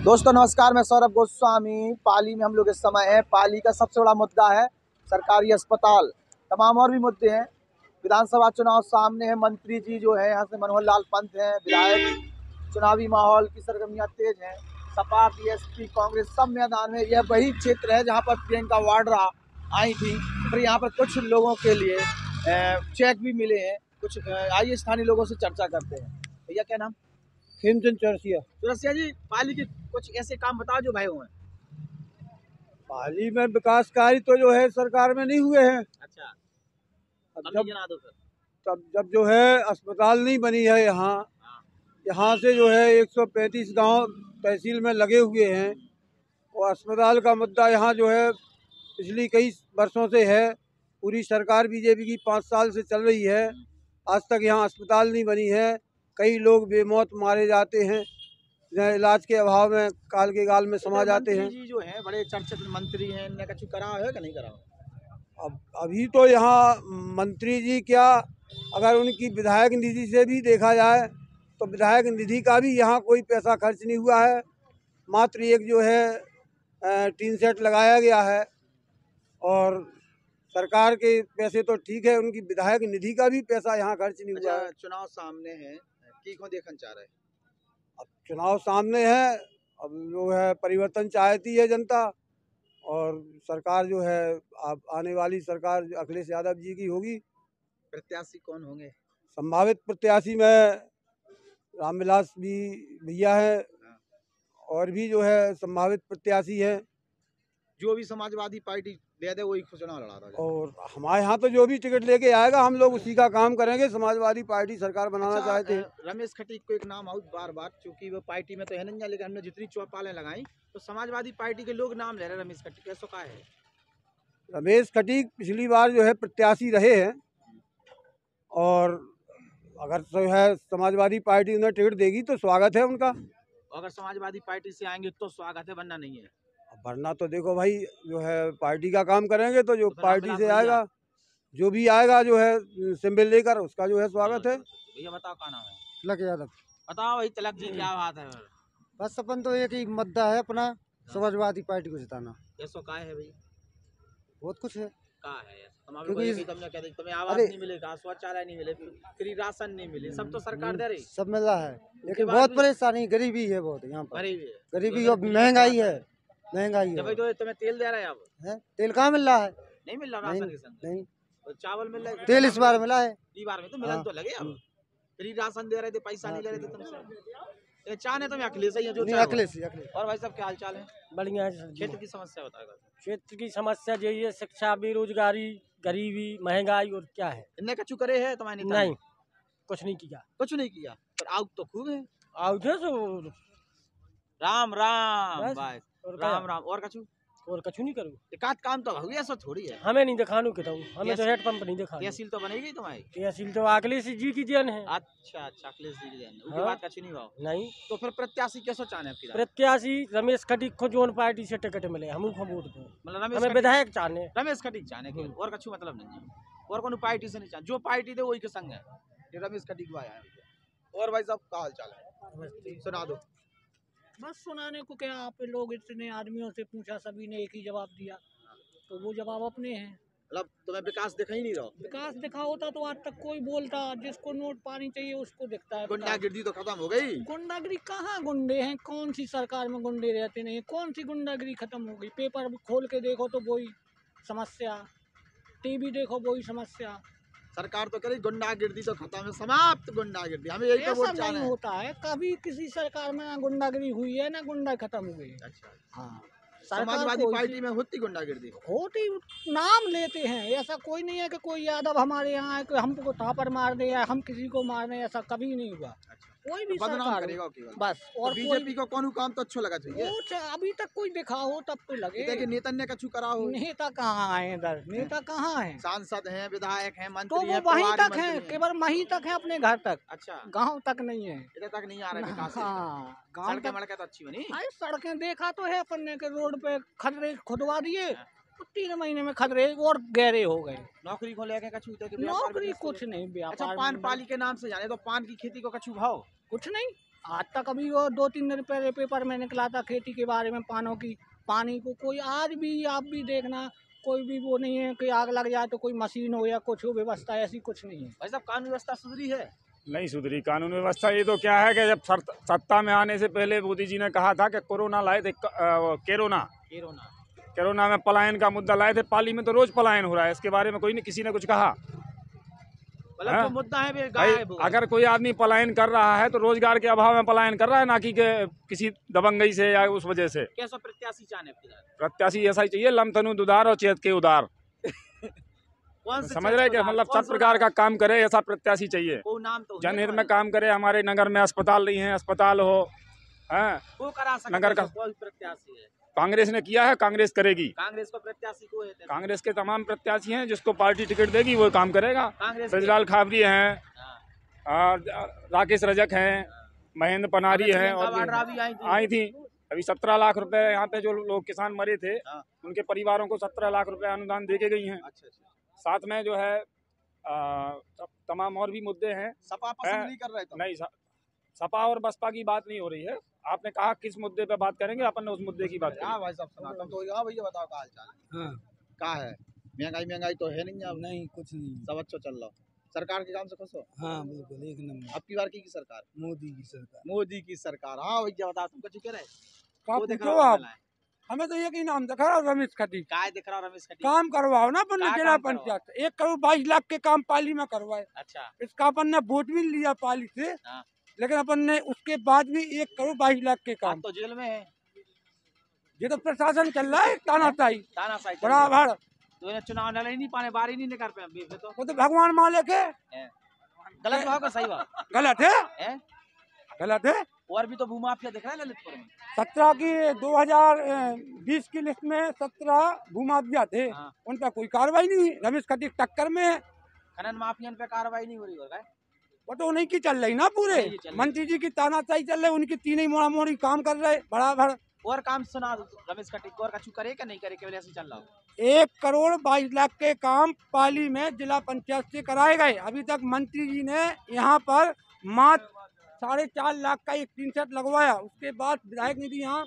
दोस्तों नमस्कार, मैं सौरभ गोस्वामी। पाली में हम लोग इस समय हैं। पाली का सबसे बड़ा मुद्दा है सरकारी अस्पताल, तमाम और भी मुद्दे हैं। विधानसभा चुनाव सामने है। मंत्री जी जो है यहाँ से मनोहर लाल पंत हैं, विधायक। चुनावी माहौल की सरगर्मियाँ तेज हैं। सपा, बीएसपी, कांग्रेस सब मैदान में। यह वही क्षेत्र है जहाँ पर प्रियंका वाड्रा आई थी। फिर यहाँ पर कुछ लोगों के लिए चेक भी मिले हैं। कुछ आइए स्थानीय लोगों से चर्चा करते हैं। भैया क्या नाम? हेमचंद चौरसिया। चौरसिया जी, पाली के कुछ ऐसे काम बताओ जो भय हुए हैं। पाली में विकास कार्य तो जो है सरकार में नहीं हुए हैं। अच्छा, अब गिना दो फिर। जब जो है अस्पताल नहीं बनी है यहाँ से जो है 135 गांव तहसील में लगे हुए हैं और अस्पताल का मुद्दा यहाँ जो है पिछली कई वर्षों से है। पूरी सरकार बीजेपी की 5 साल से चल रही है, आज तक यहाँ अस्पताल नहीं बनी है। कई लोग बेमौत मारे जाते हैं, इलाज के अभाव में काल के गाल में समा जाते हैं। जी जो है बड़े चर्चित मंत्री हैं, इनने कुछ करा है कि नहीं करा? अब अभी तो यहाँ मंत्री जी क्या, अगर उनकी विधायक निधि से भी देखा जाए तो विधायक निधि का भी यहाँ कोई पैसा खर्च नहीं हुआ है। मात्र एक जो है टीन सेट लगाया गया है और सरकार के पैसे तो ठीक है, उनकी विधायक निधि का भी पैसा यहाँ खर्च नहीं हुआ है। चुनाव सामने है, की को देखना चाह रहे हैं? अब चुनाव सामने है, अब जो है परिवर्तन चाहती है जनता और सरकार जो है अब आने वाली सरकार अखिलेश यादव जी की होगी। प्रत्याशी कौन होंगे? संभावित प्रत्याशी में रामविलास भी भैया है और भी जो है संभावित प्रत्याशी है। जो भी समाजवादी पार्टी दे दे वही चुनाव लड़ा रहा है। और हमारे यहाँ तो जो भी टिकट लेके आएगा हम लोग उसी का काम करेंगे। समाजवादी पार्टी सरकार बनाना चाहते हैं। रमेश खटीक को एक नाम आउट बार बार, क्योंकि वो पार्टी में तो है नहीं, लेकिन हमने जितनी चौपालें लगाई तो समाजवादी पार्टी के लोग नाम ले रहे हैं। रमेश खटीक कैसा का है? रमेश खटीक पिछली बार जो है प्रत्याशी रहे हैं और अगर जो है समाजवादी पार्टी उन्हें टिकट देगी तो स्वागत है उनका। अगर समाजवादी पार्टी से आएंगे तो स्वागत है, वरना नहीं है। वरना तो देखो भाई, जो है पार्टी का काम करेंगे तो जो पार्टी से आएगा, जो भी आएगा जो है सिंबल लेकर, उसका जो है स्वागत है। भैया बताओ क्या नाम है? तिलक यादव। बताओ भाई तिलक जी, क्या बात है? बस अपन तो एक ही मुद्दा है अपना, समाजवादी पार्टी को जिताना। ऐसा का है भाई? बहुत कुछ है का है क्योंकि तुम्हें आवास नहीं मिलेगा, शौचालय नहीं मिले, फ्री राशन नहीं मिले, सब तो सरकार दे रही। सब मिल रहा है, लेकिन बहुत परेशानी, गरीबी है बहुत यहाँ पर। गरीबी और महंगाई है, महंगाई है। भाई तो तुम्हें तेल दे रहा है, अब तेल कहाँ मिल रहा है? नहीं मिल रहा राशन के संग। नहीं, चावल मिल रहा है, तेल इस बार मिला है। इस बार में तो मिलन तो लगे। अब फ्री राशन दे रहे थे, पैसा नहीं ले रहे थे तुमसे। चाहने तो मैं अखिलेश ही है जो अखिलेश। और भाई सब क्या हाल चाल है? बढ़िया है। क्षेत्र की समस्या बताएगा। क्षेत्र की समस्या यही है, शिक्षा, बेरोजगारी, गरीबी, महंगाई, और क्या है। इनने कछु करे है तुम्हारे? नहीं, कुछ नहीं किया। कुछ नहीं किया, पर आउट तो खूब है। आउट है तो राम राम बस, भाई, और राम राम। और कछु? और कछु नहीं करूँ। एकाध काम तो हो गया, ऐसा थोड़ी है। हमें नहीं दिखानू के तो, हमें तो हेड पंप नहीं दिखा। तहसील तो बनेगी तुम्हारी? तहसील तो अखिलेश जी की देन है। अच्छा अच्छा, अखिलेश जी की देन है, उसके बाद कछु नहीं हुआ। नहीं तो फिर प्रत्याशी कैसे चाहने आपकी? प्रत्याशी रमेश खटीक को जोन पार्टी से टिकट मिले हम वोट दें। मतलब हमें विधायक चाहने, रमेश खटीक चाहने के, और कछु मतलब नहीं है। और कोनो पार्टी से नहीं चाहे, जो पार्टी दे वही के संग है। ये रमेश खटीक आया है। और भाई साहब क्या हाल चाल है? सुना दो। बस सुनाने को क्या, आप लोग इतने आदमियों से पूछा, सभी ने एक ही जवाब दिया, तो वो जवाब अपने हैं। मतलब तुम्हें विकास दिखा ही नहीं रहा? विकास दिखा होता तो आज तक कोई बोलता, जिसको नोट पानी चाहिए उसको दिखता है। गुंडागिर्दी तो खत्म हो गई। गुंडागिरी कहाँ? गुंडे हैं, कौन सी सरकार में गुंडे रहते नहीं? कौन सी गुंडागिरी खत्म हो गई? पेपर खोल के देखो तो वही समस्या, टीवी देखो वही समस्या। सरकार तो करे गुंडागिर्दी तो खत्म है, समाप्त गुंडागिर्दी। हमें यही तो वोट चाहना है। होता है, कभी किसी सरकार में ना गुंडागिरी हुई है ना गुंडा खत्म हुए। अच्छा हाँ, समाजवादी पार्टी में होती गुंडागिर्दी? होती, नाम लेते हैं। ऐसा कोई नहीं है कि कोई यादव हमारे यहाँ है कि हमको थापर मार दे या हम किसी को मार दे, ऐसा कभी नहीं हुआ। कोई भी बदनाम करेगा केवल बस। और तो बीजेपी को कौन काम तो अच्छा लगा चाहिए? अभी तक कोई दिखा हो तब तो लगे। देखिए नेता ने कछु करा हो। नेता कहाँ आए इधर? नेता कहाँ है? सांसद हैं, विधायक हैं, मंत्री तो वो वहीं तक है, केवल वहीं तक है, अपने घर तक। अच्छा, गाँव तक नहीं है, इधर तक नहीं आ रहा विकास। हाँ, गाँव सड़कें तो अच्छी बनी। सड़कें देखा तो है अपन ने, के रोड पे खदरे खुदवा दिए, 3 महीने में खदरे और गहरे हो गए। नौकरी को लेके कछु? नौकरी कुछ नहीं, व्यापार। अच्छा, पान पाली के नाम से जाने तो पान की खेती को कछु भाव? कुछ नहीं, आज तक अभी वो 2-3 दिन पहले पेपर में निकला था खेती के बारे में, पानों की, पानी को कोई आज भी आप भी देखना कोई भी वो नहीं है कि आग लग जाए तो कोई मशीन हो या कुछ हो, व्यवस्था ऐसी कुछ नहीं है। भाई साहब कानून व्यवस्था सुधरी है? नहीं सुधरी कानून व्यवस्था। ये तो क्या है कि जब सत्ता में आने से पहले मोदी जी ने कहा था कि कोरोना लाए थे, कोरोना में पलायन का मुद्दा लाए थे। पाली में तो रोज पलायन हो रहा है, इसके बारे में कोई नहीं, किसी ने कुछ कहा? मतलब जो मुद्दा है वे गायब हो गया। अगर कोई आदमी पलायन कर रहा है तो रोजगार के अभाव में पलायन कर रहा है, ना कि किसी दबंगई से या उस वजह से। कैसा प्रत्याशी चाहने प्रत्याशी ऐसा ही चाहिए, लमथनु दुधार और चेत के उदार। समझ रहे कि मतलब सब प्रकार का काम करे, ऐसा प्रत्याशी चाहिए। नाम तो जनहित में काम करे। हमारे नगर में अस्पताल नहीं है, अस्पताल हो। वो करा सकते नगर का प्रत्याशी है। कांग्रेस ने किया है, कांग्रेस करेगी। कांग्रेस को प्रत्याशी को है? कांग्रेस के तमाम प्रत्याशी हैं, जिसको पार्टी टिकट देगी वो काम करेगा। ब्रजलाल खाबरी हैं, राकेश रजक हैं, महेंद्र पनारी हैं, और आई थी अभी 17 लाख रुपए यहाँ पे जो लोग किसान मरे थे उनके परिवारों को 17 लाख रुपए अनुदान दे के गई हैं। साथ में जो है तमाम और भी मुद्दे हैं। सपा पसंद नहीं कर रहे थे? नहीं, सपा और बसपा की बात नहीं हो रही है। आपने कहा किस मुद्दे पे बात करेंगे, अपन ने उस मुद्दे की बात करी। हाँ भाई साहब सुना तो। हाँ भैया बताओ क्या हाल चाल है? हाँ, क्या है? महंगाई तो है नहीं अब? नहीं कुछ नहीं, सब अच्छा चल रहा। सरकार के काम से खुश हो? हाँ बिल्कुल एक नंबर। अब की बार की सरकार? मोदी की सरकार। मोदी की सरकार। हाँ भैया बताओ तुम कुछ कह रहे? हमें तो एक ही नाम दिखा रहा, रमेश खटीक। काय दिख रहा रमेश खटीक? काम करवाओ ना अपन ने क्या जिला काम करवाओ? पंचायत 1 करोड़ 22 लाख के काम पाली में करवाए। अच्छा। इसका अपन ने वोट भी लिया पाली से, हाँ। लेकिन अपन ने उसके बाद भी 1 करोड़ 22 लाख के काम। आप तो जेल में है। ये तो प्रशासन चल रहा है तानाशाही बराबर। तो इन्हें चुनाव न नहीं पाने, बार ही नहीं निकाल पाए। वो तो भगवान मालिक है। गलत भाव का सही भाव? गलत है, गलत है। और भी तो भूमाफिया दिख रहा है ललितपुर में। 17 की 2020 की लिस्ट में 17 भूमाफिया थे। हाँ। उन पर कोई कार्रवाई नहीं हुई। रमेश खटीक टक्कर में है। खनन माफिया पे कार्रवाई नहीं हो रही है? वो तो उन्हीं की चल रही ना, पूरे मंत्री जी की तानाशाही चल रही, उनकी तीन ही मोड़ा मोड़ी काम कर रहे बराबर। और काम सुना रमेश खटीक और कछु करे क्या नहीं करे, केवल ऐसे चल रहा हो? 1 करोड़ 22 लाख के काम पाली में जिला पंचायत से कराए गए। अभी तक मंत्री जी ने यहाँ पर मात्र 4.5 लाख का एक टीन सेट लगवाया। उसके बाद विधायक निधि यहाँ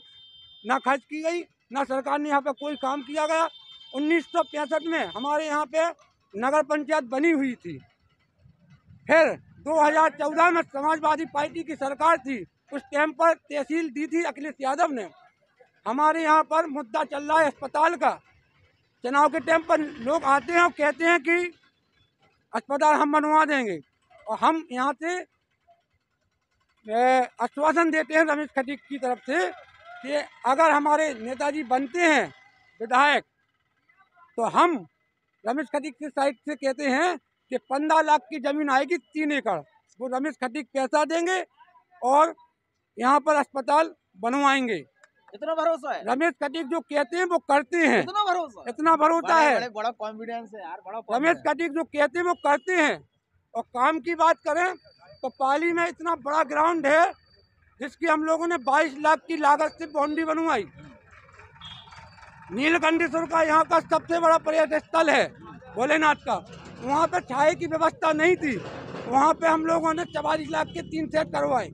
ना खर्च की गई, ना सरकार ने यहाँ पे कोई काम किया गया। 1965 में हमारे यहाँ पे नगर पंचायत बनी हुई थी। फिर 2014 में समाजवादी पार्टी की सरकार थी, उस टाइम पर तहसील दी थी अखिलेश यादव ने। हमारे यहाँ पर मुद्दा चल रहा है अस्पताल का। चुनाव के टाइम पर लोग आते हैं और कहते हैं कि अस्पताल हम बनवा देंगे, और हम यहाँ से आश्वासन देते हैं रमेश खटीक की तरफ से कि अगर हमारे नेताजी बनते हैं विधायक तो हम रमेश खटीक की साइड से कहते हैं कि 15 लाख की जमीन आएगी 3 एकड़, वो रमेश खटीक पैसा देंगे और यहाँ पर अस्पताल बनवाएंगे। इतना भरोसा है? रमेश खटीक जो कहते हैं वो करते हैं। इतना भरोसा है, बड़ा कॉन्फिडेंस है यार, बड़ा रमेश खटीक जो कहते हैं वो करते हैं। और काम की बात करें तो पाली में इतना बड़ा ग्राउंड है जिसकी हम लोगों ने 22 लाख की लागत से बाउंड्री बनवाई। नीलकंठेश्वर का यहाँ का सबसे बड़ा पर्यटन स्थल है भोलेनाथ का। वहाँ पे छाए की व्यवस्था नहीं थी, वहाँ पे हम लोगों ने 44 लाख के 3 सेट करवाए।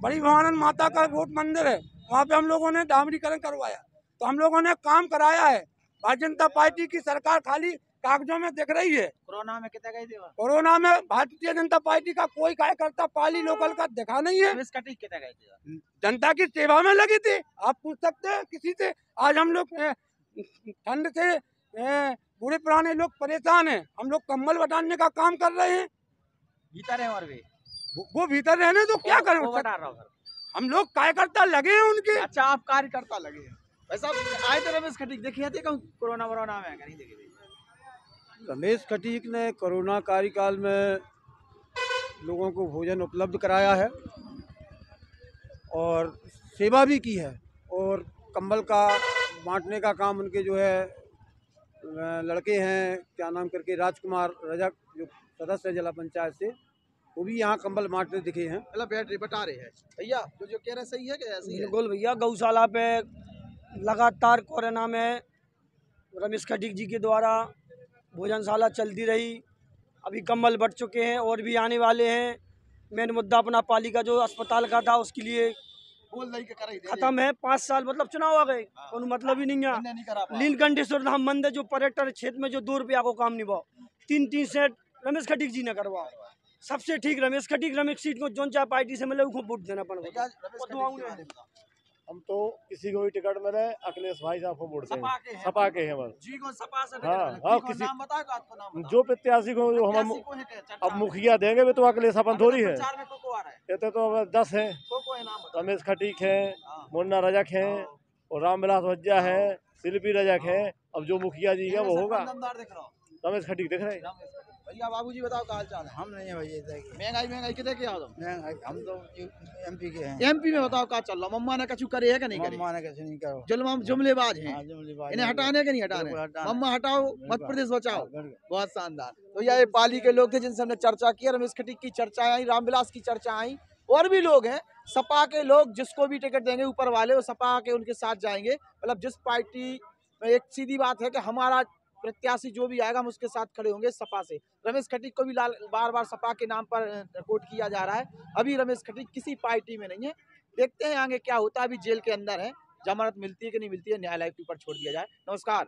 बड़ी भवानंद माता का बहुत मंदिर है, वहाँ पे हम लोगों ने डामरीकरण करवाया। तो हम लोगों ने काम कराया है। भारतीय जनता पार्टी की सरकार खाली कागजों में दिख रही है। कोरोना में कितने गए थे? कोरोना में भारतीय जनता पार्टी का कोई कार्यकर्ता पाली लोकल का दिखा नहीं है। रमेश खटीक कितने गए थे? जनता की सेवा में लगी थी। आप पूछ सकते हैं किसी से। आज हम लोग ठंड से बूढ़े पुराने लोग परेशान हैं, हम लोग कंबल बटाने का काम कर रहे हैं। भीतर है और वो भीतर रहने तो क्या करें, हम लोग कार्यकर्ता लगे हैं उनके। अच्छा, आप कार्यकर्ता लगे हैं। वैसा आए थे रमेश खटीक, देखिए थे कहूँ कोरोना वरोना में नहीं देखे? रमेश खटीक ने कोरोना कार्यकाल में लोगों को भोजन उपलब्ध कराया है और सेवा भी की है, और कंबल का बांटने का काम उनके जो है लड़के हैं, क्या नाम करके, राजकुमार रजक जो सदस्य है जिला पंचायत से, वो भी यहाँ कंबल बांटते दिखे हैं। मतलब बैटरी बता रहे हैं भैया, जो कह रहे सही है कि ऐसे ही है? बिल्कुल भैया, गौशाला पे लगातार कोरोना में रमेश खटीक जी के द्वारा भोजनशाला चलती रही। अभी कंबल बट चुके हैं और भी आने वाले हैं। मेन मुद्दा अपना पाली का जो अस्पताल का था उसके लिए खत्म है। 5 साल मतलब चुनाव आ गए, कोई मतलब ही नहीं है। नीलकंठेश्वर धाम मंदिर जो पर्यटन क्षेत्र में जो 2 रुपया को काम नहीं पाओ, 3 सेट रमेश खटीक जी ने करवाओ। सबसे ठीक रमेश खटीक, रमेश सीट को जोन चाहे पार्टी से मिले उसको वोट देना पड़ेगा। हम तो किसी को भी टिकट मिले अखिलेश भाई साहब को वोट देंगे। सपा के हैं बस जी को सपा से हाँ किसी नाम बताओ, आपको नाम बताओ। जो प्रत्याशी को जो हम अब मुखिया देंगे वे तो अखिलेश अपन थोड़ी है। प्रचार में को आ रहा है? ये तो अब 10 हैं। को है नाम बताओ। रमेश खटीक है, मुन्ना रजक है और रामविलास वज्जा है, शिल्पी रजक है। अब जो मुखिया जी है वो होगा। दमदार दिख रहा हूँ। रमेश खटीक दिख रहे हैं। भैया बाबूजी बताओ क्या हाल चाल है? हम नहीं है भैया महंगाई कितने के आओ? हम तो एमपी के हैं। एमपी में बताओ क्या चल रहा? मम्मा ने कछु करे है कि नहीं करे? मम्मा ने कैसे नहीं करो। जुमलेबाज हैं, जुमलेबाज इन्हें हटाने के नहीं हटाने? बिल्कुल हटाने। मम्मा हटाओ, मध्य प्रदेश बचाओ। बिल्कुल। बहुत शानदार। तो ये पाली के लोग थे जिनसे हमने चर्चा की। रमेश खटीक की चर्चा आई, रामविलास की चर्चा आई, और भी लोग हैं सपा के लोग। जिसको भी टिकट देंगे ऊपर वाले, वो सपा के उनके साथ जाएंगे। मतलब जिस पार्टी में, एक सीधी बात है कि हमारा प्रत्याशी जो भी आएगा हम उसके साथ खड़े होंगे सपा से। रमेश खटीक को भी बार बार सपा के नाम पर कोट किया जा रहा है। अभी रमेश खटीक किसी पार्टी में नहीं है। देखते हैं आगे क्या होता है। अभी जेल के अंदर है, जमानत मिलती है कि नहीं मिलती है, न्यायालय के ऊपर छोड़ दिया जाए। नमस्कार।